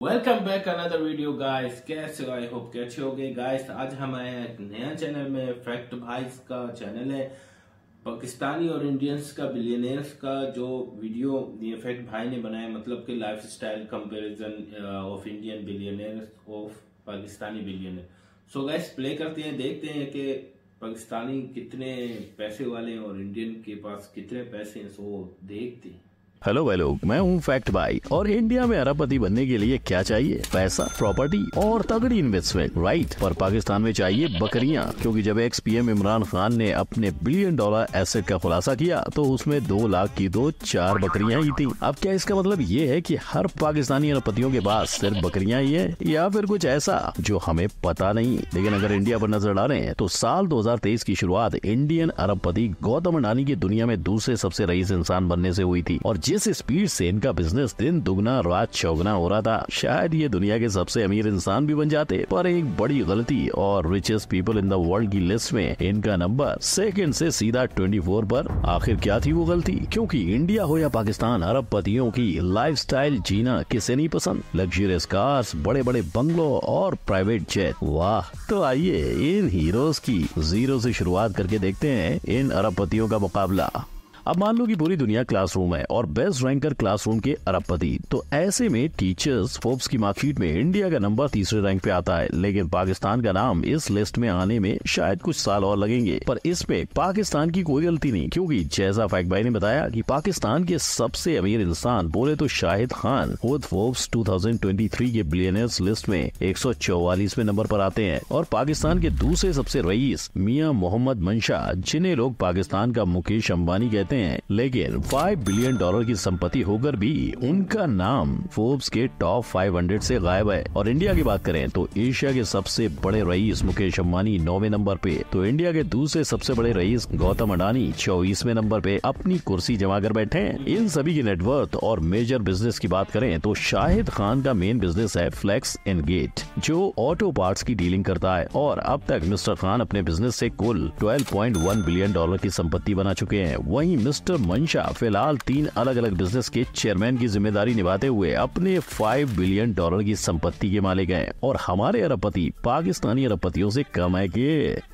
Welcome back another video guys. कैसे हो? I hope कि अच्छे हो गए गाइस। आज हम आए हैं एक नया चैनल में। फैक्ट भाइस का चैनल है, पाकिस्तानी और इंडियंस का बिलियनियर्स का जो वीडियो ये फैक्ट भाई ने बनाया, मतलब कि life style comparison of Indian billionaires of Pakistani billionaire. So guys play करते हैं, देखते हैं कि पाकिस्तानी कितने पैसे वाले हैं और इंडियन के पास कितने पैसे हैं। सो देखते हैं। हेलो भाई लोग, मैं हूँ फैक्ट भाई। और इंडिया में अरबपति बनने के लिए क्या चाहिए? पैसा, प्रॉपर्टी और तगड़ी इन्वेस्टमेंट, राइट। पर पाकिस्तान में चाहिए बकरियां, क्योंकि जब एक्स पीएम इमरान खान ने अपने $1 बिलियन एसेट का खुलासा किया तो उसमें 2 लाख की 4 बकरियां ही थी। अब क्या इसका मतलब ये है कि हर पाकिस्तानी अरबपतियों के पास सिर्फ बकरियां ही है, या फिर कुछ ऐसा जो हमें पता नहीं? लेकिन अगर इंडिया पर नजर डालें तो साल 2023 की शुरुआत इंडियन अरबपति गौतम अडानी की दुनिया में दूसरे सबसे रईस इंसान बनने से हुई थी। और जिस स्पीड से इनका बिजनेस दिन दुगना रात चौगुना हो रहा था, शायद ये दुनिया के सबसे अमीर इंसान भी बन जाते। पर एक बड़ी गलती और richest people in the world की लिस्ट में इनका नंबर सेकंड से सीधा 24 पर। आखिर क्या थी वो गलती? क्योंकि इंडिया हो या पाकिस्तान, अरबपतियों की लाइफस्टाइल जीना किसे नहीं पसंद? लग्जरियस कार्स, बड़े बड़े बंगलों और प्राइवेट जेट। वाह! तो आइए इन हीरोज की जीरो से शुरुआत करके देखते हैं इन अरबपतियों का मुकाबला। अब मान लो कि पूरी दुनिया क्लासरूम है और बेस्ट रैंकर क्लासरूम के अरबपति, तो ऐसे में टीचर्स फोर्ब्स की मार्कशीट में इंडिया का नंबर तीसरे रैंक पे आता है। लेकिन पाकिस्तान का नाम इस लिस्ट में आने में शायद कुछ साल और लगेंगे। पर इसमें पाकिस्तान की कोई गलती नहीं, क्योंकि जैसा फैक्ट भाई ने बताया कि पाकिस्तान के सबसे अमीर इंसान बोले तो शाहिद खान खुद फोर्ब्स 2023 के बिलियनर्स लिस्ट में 144वें नंबर पर आते हैं। और पाकिस्तान के दूसरे सबसे रईस मियां मोहम्मद मंशा, जिन्हें लोग पाकिस्तान का मुकेश अंबानी कहते हैं, लेकिन $5 बिलियन की संपत्ति होकर भी उनका नाम फोर्ब्स के टॉप 500 से गायब है। और इंडिया की बात करें तो एशिया के सबसे बड़े रईस मुकेश अंबानी 9वें नंबर पे, तो इंडिया के दूसरे सबसे बड़े रईस गौतम अडानी 24वें नंबर पे अपनी कुर्सी जमा कर बैठे हैं। इन सभी की नेटवर्थ और मेजर बिजनेस की बात करें तो शाहिद खान का मेन बिजनेस है फ्लेक्स एंड गेट, जो ऑटो पार्ट्स की डीलिंग करता है। और अब तक मिस्टर खान अपने बिजनेस से कुल $12.1 बिलियन की संपत्ति बना चुके हैं। वहीं मिस्टर मंशा फिलहाल 3 अलग अलग बिजनेस के चेयरमैन की जिम्मेदारी निभाते हुए अपने $5 बिलियन की संपत्ति के मालिक हैं। और हमारे अरबपति पाकिस्तानी अरबपतियों से कम है कि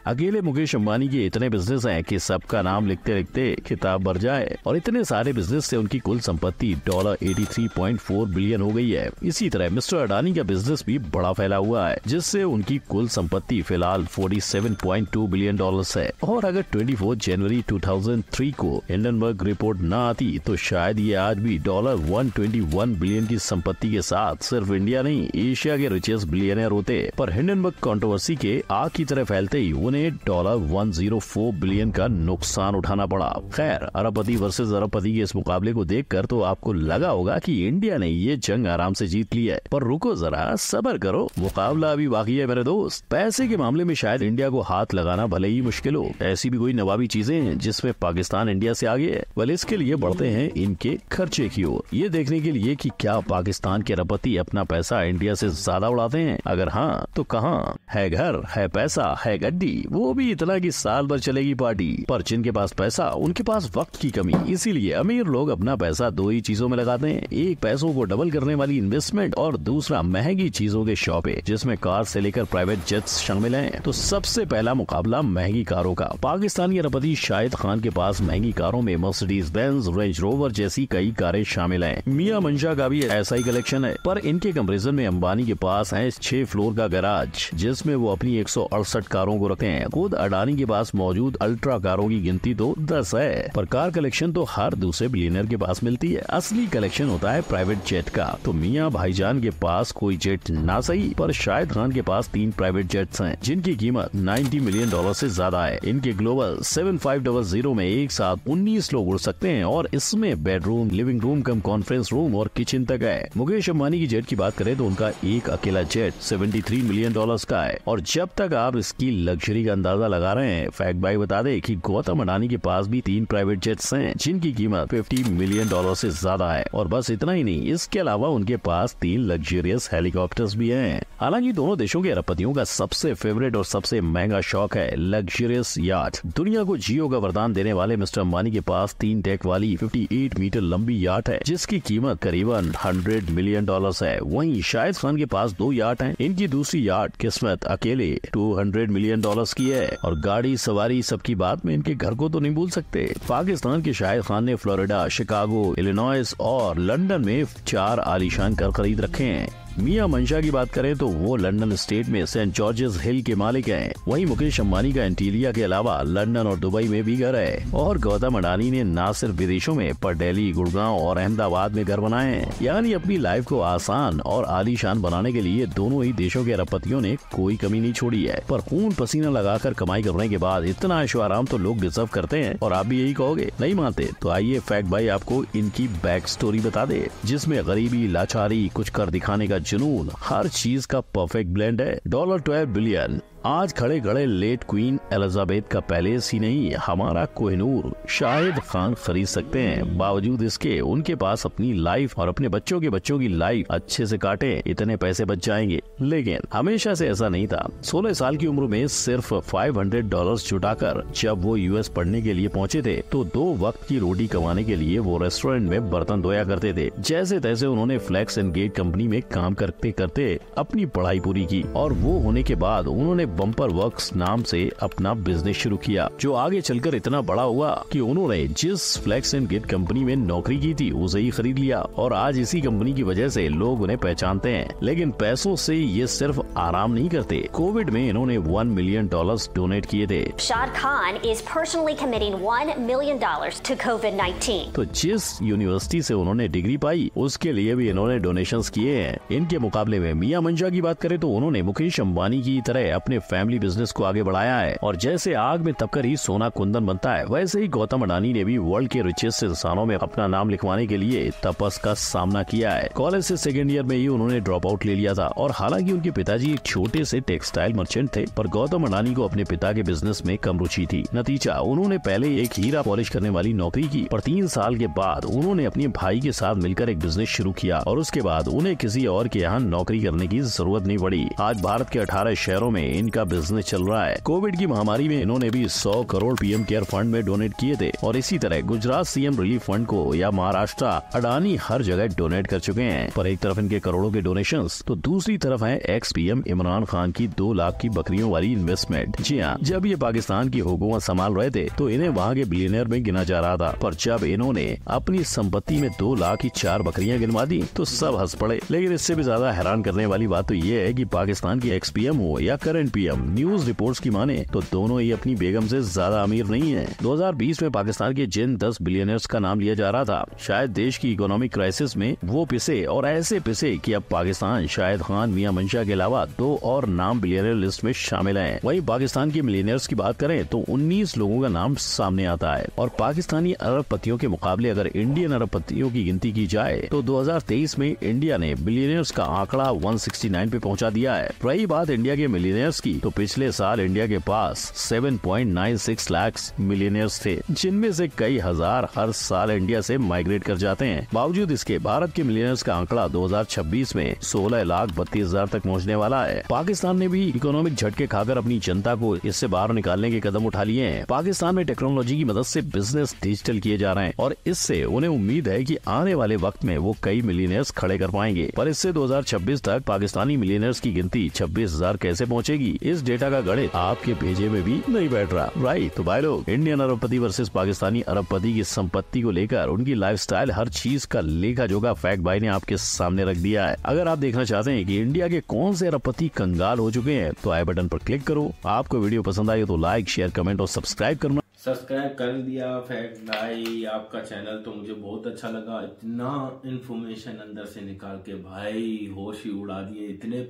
अकेले मुकेश अंबानी के इतने बिजनेस हैं कि सबका नाम लिखते लिखते किताब भर जाए। और इतने सारे बिजनेस से उनकी कुल संपत्ति $83.4 बिलियन हो गई है। इसी तरह मिस्टर अडानी का बिजनेस भी बड़ा फैला हुआ है, जिससे उनकी कुल संपत्ति फिलहाल $47.2 बिलियन है। और अगर 24 जनवरी 2003 को हिंडनबर्ग रिपोर्ट न आती तो शायद ये आज भी $121 बिलियन की संपत्ति के साथ सिर्फ इंडिया नहीं, एशिया के रिचेस्ट बिलियनर होते। पर हिंडनबर्ग कंट्रोवर्सी के आग की तरह फैलते ही उन्हें $104 बिलियन का नुकसान उठाना पड़ा। खैर, अरबपति वर्सेस अरबपति के इस मुकाबले को देखकर तो आपको लगा होगा कि इंडिया ने ये जंग आराम से जीत ली है। पर रुको जरा, सब्र करो, मुकाबला अभी बाकी है मेरे दोस्त। पैसे के मामले में शायद इंडिया को हाथ लगाना भले ही मुश्किल हो, ऐसी भी कोई नवाबी चीजें हैं जिसमें पाकिस्तान इंडिया से आगे है। वेल, इसके लिए बढ़ते हैं इनके खर्चे की ओर, ये देखने के लिए कि क्या पाकिस्तान के अरबपति अपना पैसा इंडिया से ज्यादा उड़ाते हैं। अगर हाँ तो कहाँ? है घर, है पैसा, है गड्डी, वो भी इतना कि साल भर चलेगी पार्टी। पर जिनके पास पैसा, उनके पास वक्त की कमी, इसीलिए अमीर लोग अपना पैसा 2 ही चीजों में लगाते हैं। एक पैसों को डबल करने वाली इन्वेस्टमेंट और दूसरा महंगी चीजों के शॉपिंग, जिसमें कार से लेकर प्राइवेट जेट्स शामिल हैं। तो सबसे पहला मुकाबला महंगी कारों का। पाकिस्तानी अरबपति शाहिद खान के पास महंगी कारों में मर्सिडीज बेंज, रेंज रोवर जैसी कई कारें शामिल हैं। मियां मंशा का भी ऐसा ही कलेक्शन है। पर इनके कंपैरिजन में अंबानी के पास है 6 फ्लोर का गैराज, जिसमें वो अपनी 168 कारों को रखते हैं। खुद अडानी के पास मौजूद अल्ट्रा कारों की गिनती तो 10 है। पर कार कलेक्शन तो हर दूसरे बिलियनर के पास मिलती है। असली कलेक्शन होता है प्राइवेट जेट का। तो मियां भाईजान के पास कोई जेट ना सही, पर शाहिद खान के पास 3 प्राइवेट जेट्स हैं, जिनकी कीमत $90 मिलियन से ज्यादा है। इनके ग्लोबल 7500 में एक साथ 19 लोग उड़ सकते हैं, और इसमें bedroom, living room cum conference room और किचन तक है। मुकेश अंबानी की जेट की बात करें तो उनका एक अकेला जेट $73 मिलियन का है। और जब तक आप इसकी लग्जरी का अंदाजा लगा रहे हैं, फैक्ट भाई बता दे कि गौतम अडानी के पास भी 3 प्राइवेट जेट्स हैं, जिनकी कीमत $50 मिलियन से ज्यादा है। और बस इतना ही नहीं, इसके अलावा उनके पास 3 लग्जरियस हेलीकॉप्टर्स भी हैं। हालांकि दोनों देशों के अरबपतियों का सबसे फेवरेट और सबसे महंगा शौक है लग्जरियस याट। दुनिया को जियो का वरदान देने वाले मिस्टर अंबानी के पास 3 डेक वाली 58 मीटर लंबी याट है जिसकी कीमत करीबन $100 मिलियन है। वहीं शाहिद खान के पास 2 याट हैं। इनकी दूसरी याट किस्मत अकेले $200 मिलियन की है। और गाड़ी सवारी सबकी बात में इनके घर को तो नहीं भूल सकते। पाकिस्तान के शाहिद खान ने फ्लोरिडा, शिकागो, इलिनॉइस और लंदन में 4 आलीशान घर खरीद रखे हैं। मियां मंशा की बात करें तो वो लंदन स्टेट में सेंट जॉर्जेस हिल के मालिक हैं। वहीं मुकेश अंबानी का एंटीलिया के अलावा लंदन और दुबई में भी घर है। और गौतम अडानी ने न सिर्फ विदेशों में पर दिल्ली, गुड़गांव और अहमदाबाद में घर बनाए हैं। यानी अपनी लाइफ को आसान और आलीशान बनाने के लिए दोनों ही देशों के अरबपतियों ने कोई कमी नहीं छोड़ी है। पर खून पसीना लगाकर कमाई करने के बाद इतना ऐशो आराम तो लोग डिजर्व करते हैं। और आप भी यही कहोगे? नहीं मानते तो आइए फैक्ट भाई आपको इनकी बैक स्टोरी बता दे, जिसमें गरीबी, लाचारी, कुछ कर दिखाने का जुनून, हर चीज का परफेक्ट ब्लेंड है। $12 बिलियन आज खड़े खड़े लेट क्वीन एलिजाबेथ का पैलेस ही नहीं, हमारा कोहिनूर शाहिद खान खरीद सकते हैं। बावजूद इसके उनके पास अपनी लाइफ और अपने बच्चों के बच्चों की लाइफ अच्छे से काटे इतने पैसे बच जाएंगे। लेकिन हमेशा से ऐसा नहीं था। 16 साल की उम्र में सिर्फ $500 जुटाकर जब वो यूएस पढ़ने के लिए पहुंचे थे तो 2 वक्त की रोटी कमाने के लिए वो रेस्टोरेंट में बर्तन धोया करते थे। जैसे तैसे उन्होंने फ्लैक्स एंड गेट कंपनी में काम करते करते अपनी पढ़ाई पूरी की और वो होने के बाद उन्होंने बम्पर वर्क्स नाम से अपना बिजनेस शुरू किया, जो आगे चलकर इतना बड़ा हुआ कि उन्होंने जिस फ्लैक्स एंड गेट कंपनी में नौकरी की थी उसे ही खरीद लिया। और आज इसी कंपनी की वजह से लोग उन्हें पहचानते हैं। लेकिन पैसों से ये सिर्फ आराम नहीं करते। कोविड में इन्होंने $1 मिलियन डोनेट किए थे। Shad Khan is personally committing $1 million to COVID-19. तो जिस यूनिवर्सिटी से उन्होंने डिग्री पाई उसके लिए भी इन्होंने डोनेशंस किए हैं। इनके मुकाबले में मियां मंशा की बात करें तो उन्होंने मुकेश अंबानी की तरह अपने फैमिली बिजनेस को आगे बढ़ाया है। और जैसे आग में तपकर ही सोना कुंदन बनता है, वैसे ही गौतम अडानी ने भी वर्ल्ड के रिचेस्ट इंसानों में अपना नाम लिखवाने के लिए तपस का सामना किया है। कॉलेज से सेकेंड ईयर में ही उन्होंने ड्रॉप आउट ले लिया था। और हालांकि उनके पिताजी एक छोटे से टेक्सटाइल मर्चेंट थे, पर गौतम अडानी को अपने पिता के बिजनेस में कम रुचि थी। नतीजा, उन्होंने पहले एक हीरा पॉलिश करने वाली नौकरी की, पर 3 साल के बाद उन्होंने अपने भाई के साथ मिलकर एक बिजनेस शुरू किया और उसके बाद उन्हें किसी और के यहाँ नौकरी करने की जरूरत नहीं पड़ी। आज भारत के 18 शहरों में इनका बिजनेस चल रहा है। कोविड की महामारी में इन्होंने भी 100 करोड़ पीएम केयर फंड में डोनेट किए थे। और इसी तरह गुजरात सीएम रिलीफ फंड को या महाराष्ट्र अडानी हर जगह डोनेट कर चुके हैं। पर एक तरफ इनके करोड़ों के डोनेशंस तो दूसरी तरफ है एक्स पीएम इमरान खान की 2 लाख की बकरियों वाली इन्वेस्टमेंट। जी हाँ, जब ये पाकिस्तान की हुकूमत संभाल रहे थे तो इन्हें वहाँ के बिलियनर में गिना जा रहा था। पर जब इन्होंने अपनी संपत्ति में 2 लाख की 4 बकरियां गिनवा दी तो सब हंस पड़े। लेकिन इससे भी ज्यादा हैरान करने वाली बात तो ये है कि पाकिस्तान की एक्स पीएम हो या करंट पीएम, न्यूज रिपोर्ट्स की माने तो दोनों ही अपनी बेगम से ज्यादा अमीर नहीं है। 2020 में पाकिस्तान के जिन 10 बिलियनर्स का नाम लिया जा रहा था, शायद देश की इकोनॉमिक क्राइसिस में वो पिसे और ऐसे पिसे कि अब पाकिस्तान शाहिद खान, मियां मंशा के अलावा 2 और नाम बिलियनर लिस्ट में शामिल हैं। वहीं पाकिस्तान के मिलियनर्स की बात करें तो 19 लोगों का नाम सामने आता है। और पाकिस्तानी अरबपतियों के मुकाबले अगर इंडियन अरबपतियों की गिनती की जाए तो 2023 में इंडिया ने बिलियनर्स का आंकड़ा 169 पे पहुंचा दिया है। रही बात इंडिया के मिलियनर्स की तो पिछले साल इंडिया के पास 7.96 लाख मिलियनर्स थे, जिनमें से कई हजार हर साल इंडिया से माइग्रेट कर जाते हैं। बावजूद इसके भारत के मिलियनर्स का आंकड़ा 2026 में 16,32,000 तक पहुंचने वाला है। पाकिस्तान ने भी इकोनॉमिक झटके खाकर अपनी जनता को इससे बाहर निकालने के कदम उठा लिए हैं। पाकिस्तान में टेक्नोलॉजी की मदद से बिजनेस डिजिटल किए जा रहे हैं और इससे उन्हें उम्मीद है कि आने वाले वक्त में वो कई मिलियनर्स खड़े कर पाएंगे। पर इससे 2026 तक पाकिस्तानी मिलियनर्स की गिनती 26,000 कैसे पहुंचेगी, इस डेटा का गणित आपके भेजे में भी नहीं बैठ रहा। राइट, तो भाई लोग, इंडियन अरबपति वर्सेस पाकिस्तानी अरबपति की संपत्ति को लेकर उनकी लाइफस्टाइल, हर चीज का लेखा जोखा फैक्ट भाई ने आपके सामने रख दिया है। अगर आप देखना चाहते हैं कि इंडिया के कौन से अरबपति कंगाल हो चुके हैं तो आई बटन पर क्लिक करो। आपको वीडियो पसंद आई तो लाइक, शेयर, कमेंट और सब्सक्राइब करना। सब्सक्राइब कर दिया फैक्ट भाई, आपका चैनल तो मुझे बहुत अच्छा लगा। इतना इन्फॉर्मेशन अंदर से निकाल के भाई होश ही उड़ा दिए। इतने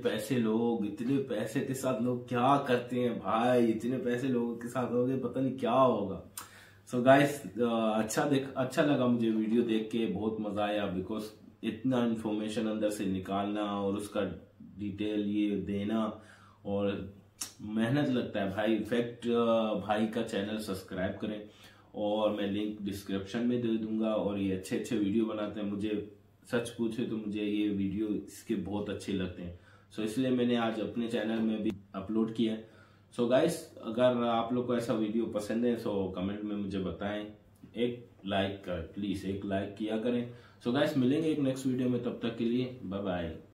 पैसे के साथ लोग क्या करते हैं भाई, इतने पैसे लोगों के साथ हो गए, पता नहीं क्या होगा। सो गाइस, अच्छा लगा मुझे वीडियो देख के, बहुत मजा आया। बिकॉज इतना इन्फॉर्मेशन अंदर से निकालना और उसका डिटेल ये देना और मेहनत लगता है भाई। फैक्ट भाई का चैनल सब्सक्राइब करें और मैं लिंक डिस्क्रिप्शन में दे दूंगा। और ये अच्छे वीडियो बनाते हैं। मुझे सच पूछे तो मुझे ये वीडियो इसके बहुत अच्छे लगते हैं। सो इसलिए मैंने आज अपने चैनल में भी अपलोड किया। सो गाइस, अगर आप लोग को ऐसा वीडियो पसंद है तो कमेंट में मुझे बताएं। एक लाइक कर, प्लीज एक लाइक किया करें। सो गाइस मिलेंगे एक नेक्स्ट वीडियो में, तब तक के लिए बाय बाय।